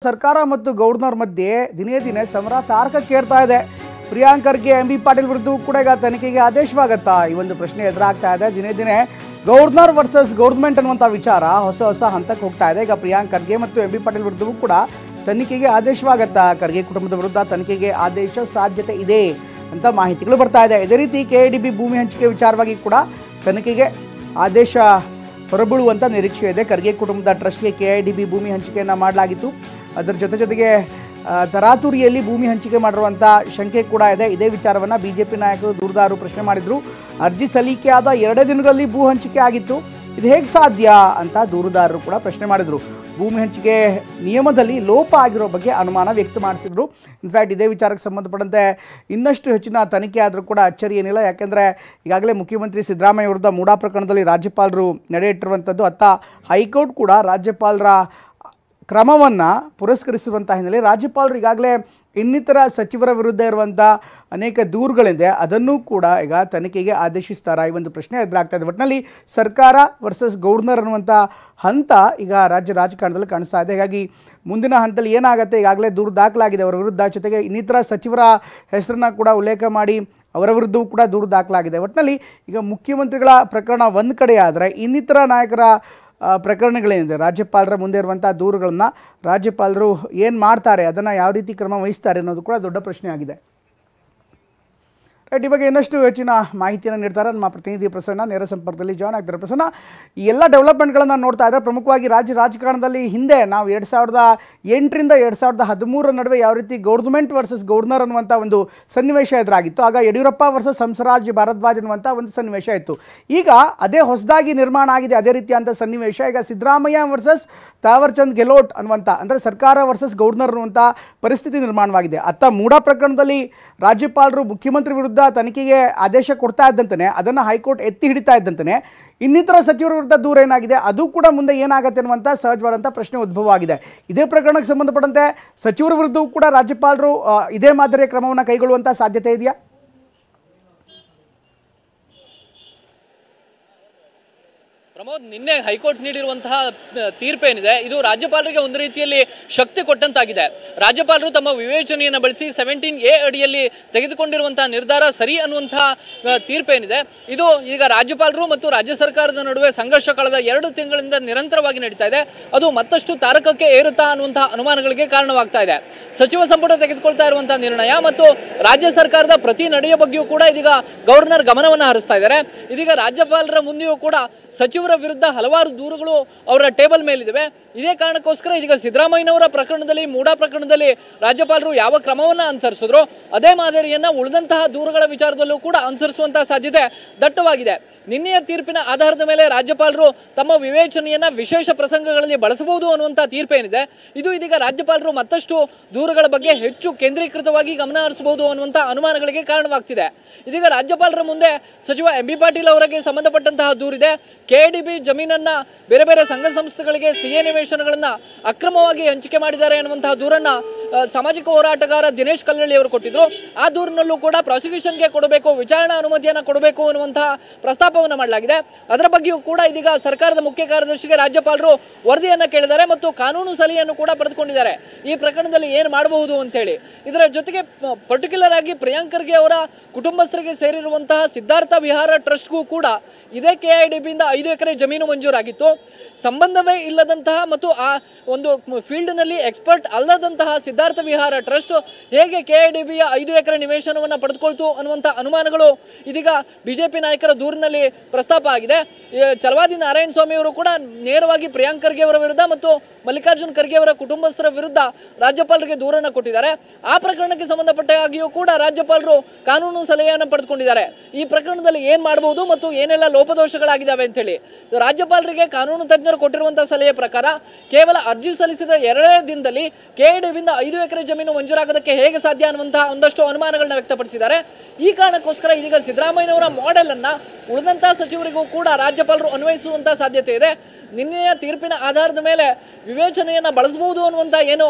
ಸರ್ಕಾರ ಮತ್ತು ಗೌರ್ನರ್ ಮಧ್ಯೆ ದಿನೇ ದಿನೇ ಸಮರ ತಾರಕಕ್ಕೇರ್ತಾ ಇದೆ. ಪ್ರಿಯಾಂಕ್ ಖರ್ಗೆ ಎಂಬಿ ಪಾಟೀಲ್ ವಿರುದ್ಧ ಕೂಡ ಈಗ ತನಿಖೆಗೆ ಆದೇಶವಾಗುತ್ತಾ ಈ ಒಂದು ಪ್ರಶ್ನೆ ಎದುರಾಗ್ತಾ ಇದೆ. ದಿನೇ ದಿನೇ ಗೌರ್ನರ್ ವರ್ಸಸ್ ಗೌರ್ಮೆಂಟ್ ಅನ್ನುವಂಥ ವಿಚಾರ ಹೊಸ ಹಂತಕ್ಕೆ ಹೋಗ್ತಾ ಇದೆ. ಈಗ ಪ್ರಿಯಾಂಕ್ ಖರ್ಗೆ ಮತ್ತು ಎಂಬಿ ಪಾಟೀಲ್ ವಿರುದ್ಧವೂ ಕೂಡ ತನಿಖೆಗೆ ಆದೇಶವಾಗುತ್ತಾ? ಖರ್ಗೆ ಕುಟುಂಬದ ವಿರುದ್ಧ ತನಿಖೆಗೆ ಆದೇಶ ಸಾಧ್ಯತೆ ಇದೆ ಅಂತ ಮಾಹಿತಿಗಳು ಬರ್ತಾ ಇದೆ. ಇದೇ ರೀತಿ ಕೆಎಡಿಬಿ ಭೂಮಿ ಹಂಚಿಕೆ ವಿಚಾರವಾಗಿ ಕೂಡ ತನಿಖೆಗೆ ಆದೇಶ ಹೊರಬೀಳುವಂಥ ನಿರೀಕ್ಷೆ ಇದೆ. ಖರ್ಗೆ ಕುಟುಂಬದ ಟ್ರಸ್ಟ್ಗೆ ಕೆಐಡಿಬಿ ಭೂಮಿ ಹಂಚಿಕೆಯನ್ನು ಮಾಡಲಾಗಿತ್ತು. ಅದರ ಜೊತೆಗೆ ತರಾತುರಿಯಲ್ಲಿ ಭೂಮಿ ಹಂಚಿಕೆ ಮಾಡಿರುವಂಥ ಶಂಕೆ ಕೂಡ ಇದೆ. ಇದೇ ವಿಚಾರವನ್ನು ಬಿಜೆಪಿ ನಾಯಕರು ದೂರುದಾರರು ಪ್ರಶ್ನೆ ಮಾಡಿದರು. ಅರ್ಜಿ ಸಲ್ಲಿಕೆ ಆದ 2 ದಿನಗಳಲ್ಲಿ ಭೂ ಹಂಚಿಕೆ ಆಗಿತ್ತು, ಇದು ಹೇಗೆ ಸಾಧ್ಯ ಅಂತ ದೂರುದಾರರು ಕೂಡ ಪ್ರಶ್ನೆ ಮಾಡಿದರು. ಭೂಮಿ ಹಂಚಿಕೆ ನಿಯಮದಲ್ಲಿ ಲೋಪ ಆಗಿರೋ ಬಗ್ಗೆ ಅನುಮಾನ ವ್ಯಕ್ತಪಡಿಸಿದರು. ಇನ್ಫ್ಯಾಕ್ಟ್ ಇದೇ ವಿಚಾರಕ್ಕೆ ಸಂಬಂಧಪಟ್ಟಂತೆ ಇನ್ನಷ್ಟು ಹೆಚ್ಚಿನ ತನಿಖೆ ಆದರೂ ಕೂಡ ಅಚ್ಚರಿ ಏನಿಲ್ಲ. ಯಾಕೆಂದರೆ ಈಗಾಗಲೇ ಮುಖ್ಯಮಂತ್ರಿ ಸಿದ್ದರಾಮಯ್ಯ ವಿರುದ್ಧ ಮೂಡಾ ಪ್ರಕರಣದಲ್ಲಿ ರಾಜ್ಯಪಾಲರು ನಡೆ ಇಟ್ಟಿರುವಂಥದ್ದು, ಅತ್ತ ಹೈಕೋರ್ಟ್ ಕೂಡ ರಾಜ್ಯಪಾಲರ ಕ್ರಮವನ್ನು ಪುರಸ್ಕರಿಸಿರುವಂಥ ಹಿನ್ನೆಲೆ ರಾಜ್ಯಪಾಲರು ಈಗಾಗಲೇ ಇನ್ನಿತರ ಸಚಿವರ ವಿರುದ್ಧ ಇರುವಂಥ ಅನೇಕ ದೂರುಗಳಿದೆ, ಅದನ್ನೂ ಕೂಡ ಈಗ ತನಿಖೆಗೆ ಆದೇಶಿಸ್ತಾರಾ ಈ ಒಂದು ಪ್ರಶ್ನೆ ಎದುರಾಗ್ತಾ ಇದೆ. ಒಟ್ಟಿನಲ್ಲಿ ಸರ್ಕಾರ ವರ್ಸಸ್ ಗೌರ್ನರ್ ಅನ್ನುವಂಥ ಹಂತ ಈಗ ರಾಜಕಾರಣದಲ್ಲಿ ಕಾಣಿಸ್ತಾ ಇದೆ. ಹೀಗಾಗಿ ಮುಂದಿನ ಹಂತದಲ್ಲಿ ಏನಾಗುತ್ತೆ, ಈಗಾಗಲೇ ದೂರು ದಾಖಲಾಗಿದೆ ಅವರ ವಿರುದ್ಧ, ಜೊತೆಗೆ ಇನ್ನಿತರ ಸಚಿವರ ಹೆಸರನ್ನ ಕೂಡ ಉಲ್ಲೇಖ ಮಾಡಿ ಅವರ ವಿರುದ್ಧವೂ ಕೂಡ ದೂರು ದಾಖಲಾಗಿದೆ. ಒಟ್ಟಿನಲ್ಲಿ ಈಗ ಮುಖ್ಯಮಂತ್ರಿಗಳ ಪ್ರಕರಣ ಒಂದು ಕಡೆ ಆದರೆ ಇನ್ನಿತರ ನಾಯಕರ ಪ್ರಕರಣಗಳೇನಿದೆ, ರಾಜ್ಯಪಾಲರ ಮುಂದೆ ಇರುವಂಥ ದೂರುಗಳನ್ನು ರಾಜ್ಯಪಾಲರು ಏನು ಮಾಡ್ತಾರೆ, ಅದನ್ನು ಯಾವ ರೀತಿ ಕ್ರಮ ವಹಿಸ್ತಾರೆ ಅನ್ನೋದು ಕೂಡ ದೊಡ್ಡ ಪ್ರಶ್ನೆ ಆಗಿದೆ. ರೈಟ್, ಈ ಬಗ್ಗೆ ಇನ್ನಷ್ಟು ಹೆಚ್ಚಿನ ಮಾಹಿತಿಯನ್ನು ನೀಡ್ತಾರೆ ನಮ್ಮ ಪ್ರತಿನಿಧಿ ಪ್ರಸನ್ನ, ನೇರ ಸಂಪರ್ಕದಲ್ಲಿ ಜಾಯ್ನ್ ಆಗ್ತಾರೆ. ಪ್ರಸನ್ನ, ಈ ಎಲ್ಲ ಡೆವಲಪ್ಮೆಂಟ್ಗಳನ್ನು ನೋಡ್ತಾ ಇದ್ದರೆ ಪ್ರಮುಖವಾಗಿ ರಾಜಕಾರಣದಲ್ಲಿ ಹಿಂದೆ ನಾವು 2008ರಿಂದ 2013 ನಡುವೆ ಯಾವ ರೀತಿ ಗೌರ್ಮೆಂಟ್ ವರ್ಸಸ್ ಗೌರ್ನರ್ ಅನ್ನುವಂಥ ಒಂದು ಸನ್ನಿವೇಶ ಎದುರಾಗಿತ್ತು. ಆಗ ಯಡಿಯೂರಪ್ಪ ವರ್ಸಸ್ ಹಂಸರಾಜ್ ಭಾರದ್ವಾಜ್ ಅನ್ನುವಂಥ ಒಂದು ಸನ್ನಿವೇಶ ಇತ್ತು. ಈಗ ಅದೇ ಹೊಸದಾಗಿ ನಿರ್ಮಾಣ ಆಗಿದೆ ಅದೇ ರೀತಿಯಂಥ ಸನ್ನಿವೇಶ. ಈಗ ಸಿದ್ದರಾಮಯ್ಯ ವರ್ಸಸ್ ತಾವರ್ಚಂದ್ ಗೆಹ್ಲೋಟ್ ಅನ್ನುವಂಥ, ಅಂದರೆ ಸರ್ಕಾರ ವರ್ಸಸ್ ಗೌರ್ನರ್ ಅನ್ನುವಂಥ ಪರಿಸ್ಥಿತಿ ನಿರ್ಮಾಣವಾಗಿದೆ. ಅತ್ತ ಮೂಡಾ ಪ್ರಕರಣದಲ್ಲಿ ರಾಜ್ಯಪಾಲರು ಮುಖ್ಯಮಂತ್ರಿ ವಿರುದ್ಧ ತನಿಖೆಗೆ ಆದೇಶ ಕೊಡ್ತಾ ಇದ್ದಂತೆ ಅದನ್ನು ಹೈಕೋರ್ಟ್ ಎತ್ತಿ ಹಿಡಿತಾ ಇದ್ದಂತೆ ಇನ್ನಿತರ ಸಚಿವರ ವಿರುದ್ಧ ದೂರ ಏನಾಗಿದೆ, ಅದು ಕೂಡ ಮುಂದೆ ಏನಾಗುತ್ತೆ ಅನ್ನುವಂಥ ಸಹಜವಾದಂಥ ಪ್ರಶ್ನೆ ಉದ್ಭವ ಆಗಿದೆ. ಇದೇ ಪ್ರಕರಣಕ್ಕೆ ಸಂಬಂಧಪಟ್ಟಂತೆ ಸಚಿವರ ವಿರುದ್ಧವೂ ಕೂಡ ರಾಜ್ಯಪಾಲರು ಇದೇ ಮಾದರಿಯ ಕ್ರಮವನ್ನು ಕೈಗೊಳ್ಳುವಂಥ ಸಾಧ್ಯತೆ ಇದೆಯಾ? ಪ್ರಮೋದ್, ನಿನ್ನೆ ಹೈಕೋರ್ಟ್ ನೀಡಿರುವಂತಹ ತೀರ್ಪೇನಿದೆ ಇದು ರಾಜ್ಯಪಾಲರಿಗೆ ಒಂದು ರೀತಿಯಲ್ಲಿ ಶಕ್ತಿ ಕೊಟ್ಟಂತಾಗಿದೆ. ರಾಜ್ಯಪಾಲರು ತಮ್ಮ ವಿವೇಚನೆಯನ್ನು ಬಳಸಿ 17A ಅಡಿಯಲ್ಲಿ ತೆಗೆದುಕೊಂಡಿರುವಂತಹ ನಿರ್ಧಾರ ಸರಿ ಅನ್ನುವಂತಹ ತೀರ್ಪೇನಿದೆ ಇದು ಈಗ ರಾಜ್ಯಪಾಲರು ಮತ್ತು ರಾಜ್ಯ ಸರ್ಕಾರದ ನಡುವೆ ಸಂಘರ್ಷ ಕಳೆದ 2 ತಿಂಗಳಿಂದ ನಿರಂತರವಾಗಿ ನಡೀತಾ ಇದೆ. ಅದು ಮತ್ತಷ್ಟು ತಾರಕಕ್ಕೆ ಏರುತ್ತಾ ಅನ್ನುವಂತಹ ಅನುಮಾನಗಳಿಗೆ ಕಾರಣವಾಗ್ತಾ ಇದೆ. ಸಚಿವ ಸಂಪುಟ ತೆಗೆದುಕೊಳ್ತಾ ಇರುವಂತಹ ನಿರ್ಣಯ ಮತ್ತು ರಾಜ್ಯ ಸರ್ಕಾರದ ಪ್ರತಿ ನಡೆಯ ಬಗ್ಗೆಯೂ ಕೂಡ ಇದೀಗ ಗವರ್ನರ್ ಗಮನವನ್ನು ಹರಿಸ್ತಾ ಇದ್ದಾರೆ. ಇದೀಗ ರಾಜ್ಯಪಾಲರ ಮುಂದೆಯೂ ಕೂಡ ಸಚಿವರ ವಿರುದ್ಧ ಹಲವಾರು ದೂರುಗಳು ಅವರ ಟೇಬಲ್ ಮೇಲಿವೆ. ಇದೇ ಕಾರಣಕ್ಕೋಸ್ಕರ ಇದೀಗ ಸಿದ್ದರಾಮಯ್ಯನವರ ಪ್ರಕರಣದಲ್ಲಿ, ಮೂಡಾ ಪ್ರಕರಣದಲ್ಲಿ ರಾಜ್ಯಪಾಲರು ಯಾವ ಕ್ರಮವನ್ನು ಅನುಸರಿಸಿದ್ರು ಅದೇ ಮಾದರಿಯನ್ನ ಉಳಿದಂತಹ ದೂರುಗಳ ವಿಚಾರದಲ್ಲೂ ಕೂಡ ಅನುಸರಿಸುವಂತಹ ಸಾಧ್ಯತೆ ದಟ್ಟವಾಗಿದೆ. ನಿನ್ನೆಯ ತೀರ್ಪಿನ ಆಧಾರದ ಮೇಲೆ ರಾಜ್ಯಪಾಲರು ತಮ್ಮ ವಿವೇಚನೆಯನ್ನ ವಿಶೇಷ ಪ್ರಸಂಗಗಳಲ್ಲಿ ಬಳಸಬಹುದು ಅನ್ನುವಂತಹ ತೀರ್ಪೇನಿದೆ ಇದು ಇದೀಗ ರಾಜ್ಯಪಾಲರು ಮತ್ತಷ್ಟು ದೂರುಗಳ ಬಗ್ಗೆ ಹೆಚ್ಚು ಕೇಂದ್ರೀಕೃತವಾಗಿ ಗಮನ ಹರಿಸಬಹುದು ಅನ್ನುವಂತಹ ಅನುಮಾನಗಳಿಗೆ ಕಾರಣವಾಗ್ತಿದೆ. ಇದೀಗ ರಾಜ್ಯಪಾಲರ ಮುಂದೆ ಸಚಿವ ಎಂಬಿ ಪಾಟೀಲ್ ಅವರಿಗೆ ಸಂಬಂಧಪಟ್ಟಂತಹ ದೂರಿದೆ. ಕೆಡಿಬಿ ಜಮೀನನ್ನ ಬೇರೆ ಬೇರೆ ಸಂಘ ಸಂಸ್ಥೆಗಳಿಗೆ ಸಿಎ ನಿವೇಶನಗಳನ್ನ ಅಕ್ರಮವಾಗಿ ಹಂಚಿಕೆ ಮಾಡಿದ್ದಾರೆ ಎನ್ನುವಂತಹ ದೂರನ್ನ ಸಾಮಾಜಿಕ ಹೋರಾಟಗಾರ ದಿನೇಶ್ ಕಲ್ಲಳ್ಳಿ ಅವರು ಕೊಟ್ಟಿದ್ರು. ಆ ದೂರಿನಲ್ಲೂ ಕೂಡ ಪ್ರಾಸಿಕ್ಯೂಷನ್ಗೆ ಕೊಡಬೇಕು, ವಿಚಾರಣಾ ಅನುಮತಿಯನ್ನು ಕೊಡಬೇಕು ಅನ್ನುವಂತಹ ಪ್ರಸ್ತಾಪವನ್ನು ಮಾಡಲಾಗಿದೆ. ಅದರ ಬಗ್ಗೆಯೂ ಕೂಡ ಇದೀಗ ಸರ್ಕಾರದ ಮುಖ್ಯ ಕಾರ್ಯದರ್ಶಿಗೆ ರಾಜ್ಯಪಾಲರು ವರದಿಯನ್ನು ಕೇಳಿದ್ದಾರೆ ಮತ್ತು ಕಾನೂನು ಸಲಹೆಯನ್ನು ಕೂಡ ಪಡೆದುಕೊಂಡಿದ್ದಾರೆ ಈ ಪ್ರಕರಣದಲ್ಲಿ ಏನು ಮಾಡಬಹುದು ಅಂತೇಳಿ. ಇದರ ಜೊತೆಗೆ ಪರ್ಟಿಕ್ಯುಲರ್ ಆಗಿ ಪ್ರಿಯಾಂಕ್ ಖರ್ಗೆ ಅವರ ಕುಟುಂಬಸ್ಥರಿಗೆ ಸೇರಿರುವಂತಹ ಸಿದ್ಧಾರ್ಥ ವಿಹಾರ ಟ್ರಸ್ಟ್ಗೂ ಕೂಡ ಇದೇ ಕೆಐಡಿಬಿಯಿಂದ 5 ಎಕರೆ ಜಮೀನು ಮಂಜೂರಾಗಿತ್ತು. ಸಂಬಂಧವೇ ಇಲ್ಲದಂತಹ ಮತ್ತು ಆ ಒಂದು ಫೀಲ್ಡ್ನಲ್ಲಿ ಎಕ್ಸ್ಪರ್ಟ್ ಅಲ್ಲದಂತಹ ಸಿದ್ಧಾರ್ಥ ವಿಹಾರ ಟ್ರಸ್ಟ್ ಹೇಗೆ ಕೆಐಡಿಬಿಯ 5 ಎಕರೆ ನಿವೇಶನವನ್ನು ಪಡೆದುಕೊಳ್ತು ಅನ್ನುವಂಥ ಅನುಮಾನಗಳು ಇದೀಗ ಬಿಜೆಪಿ ನಾಯಕರ ದೂರಿನಲ್ಲಿ ಪ್ರಸ್ತಾಪ ಆಗಿದೆ. ಚಲವಾದಿ ನಾರಾಯಣ ಸ್ವಾಮಿ ಅವರು ಕೂಡ ನೇರವಾಗಿ ಪ್ರಿಯಾಂಕ್ ಖರ್ಗೆ ಅವರ ವಿರುದ್ಧ ಮತ್ತು ಮಲ್ಲಿಕಾರ್ಜುನ್ ಖರ್ಗೆ ಅವರ ಕುಟುಂಬಸ್ಥರ ವಿರುದ್ಧ ರಾಜ್ಯಪಾಲರಿಗೆ ದೂರನ್ನು ಕೊಟ್ಟಿದ್ದಾರೆ. ಆ ಪ್ರಕರಣಕ್ಕೆ ಸಂಬಂಧಪಟ್ಟ ಹಾಗೆಯೂ ಕೂಡ ರಾಜ್ಯಪಾಲರು ಕಾನೂನು ಸಲಹೆಯನ್ನು ಪಡೆದುಕೊಂಡಿದ್ದಾರೆ. ಈ ಪ್ರಕರಣದಲ್ಲಿ ಏನ್ ಮಾಡಬಹುದು ಮತ್ತು ಏನೆಲ್ಲ ಲೋಪದೋಷಗಳಾಗಿದ್ದಾವೆ ಅಂತೇಳಿ ರಾಜ್ಯಪಾಲರಿಗೆ ಕಾನೂನು ತಜ್ಞರು ಕೊಟ್ಟಿರುವಂತಹ ಸಲಹೆ ಪ್ರಕಾರ ಕೇವಲ ಅರ್ಜಿ ಸಲ್ಲಿಸಿದ 2 ದಿನದಲ್ಲಿ ಕೆಐಡಿಬಿಯಿಂದ 5 ಎಕರೆ ಜಮೀನು ಮಂಜೂರಾಗೋದಕ್ಕೆ ಹೇಗೆ ಸಾಧ್ಯ ಅನ್ನುವಂತಹ ಒಂದಷ್ಟು ಅನುಮಾನಗಳನ್ನ ವ್ಯಕ್ತಪಡಿಸಿದ್ದಾರೆ. ಈ ಕಾರಣಕ್ಕೋಸ್ಕರ ಇದೀಗ ಸಿದ್ದರಾಮಯ್ಯನವರ ಮಾಡೆಲ್ ಅನ್ನ ಉಳಿದಂತಹ ಸಚಿವರಿಗೂ ಕೂಡ ರಾಜ್ಯಪಾಲರು ಅನ್ವಯಿಸುವಂತಹ ಸಾಧ್ಯತೆ ಇದೆ. ನಿನ್ನೆಯ ತೀರ್ಪಿನ ಆಧಾರದ ಮೇಲೆ ವಿವೇಚನೆಯನ್ನ ಬಳಸಬಹುದು ಅನ್ನುವಂತ ಏನು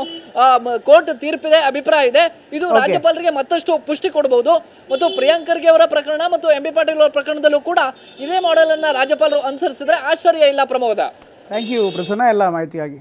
ಕೋರ್ಟ್ ತೀರ್ಪಿದೆ, ಅಭಿಪ್ರಾಯ ಇದೆ. ಇದು ರಾಜ್ಯಪಾಲರಿಗೆ ಮತ್ತಷ್ಟು ಪುಷ್ಟಿ ಕೊಡಬಹುದು ಮತ್ತು ಪ್ರಿಯಾಂಕ್ ಖರ್ಗೆ ಅವರ ಪ್ರಕರಣ ಮತ್ತು ಎಂಬಿ ಪಾಟೀಲ್ ಅವರ ಪ್ರಕರಣದಲ್ಲೂ ಕೂಡ ಇದೇ ಮಾಡೆಲ್ ಅನ್ನ ರಾಜ್ಯಪಾಲರು ಅನುಸರಿಸಿದ್ರೆ ಆಶ್ಚರ್ಯ ಇಲ್ಲ. ಪ್ರಮೋದ, ಥ್ಯಾಂಕ್ ಯು ಪ್ರಸನ್ನ ಎಲ್ಲ ಮಾಹಿತಿಯಾಗಿ.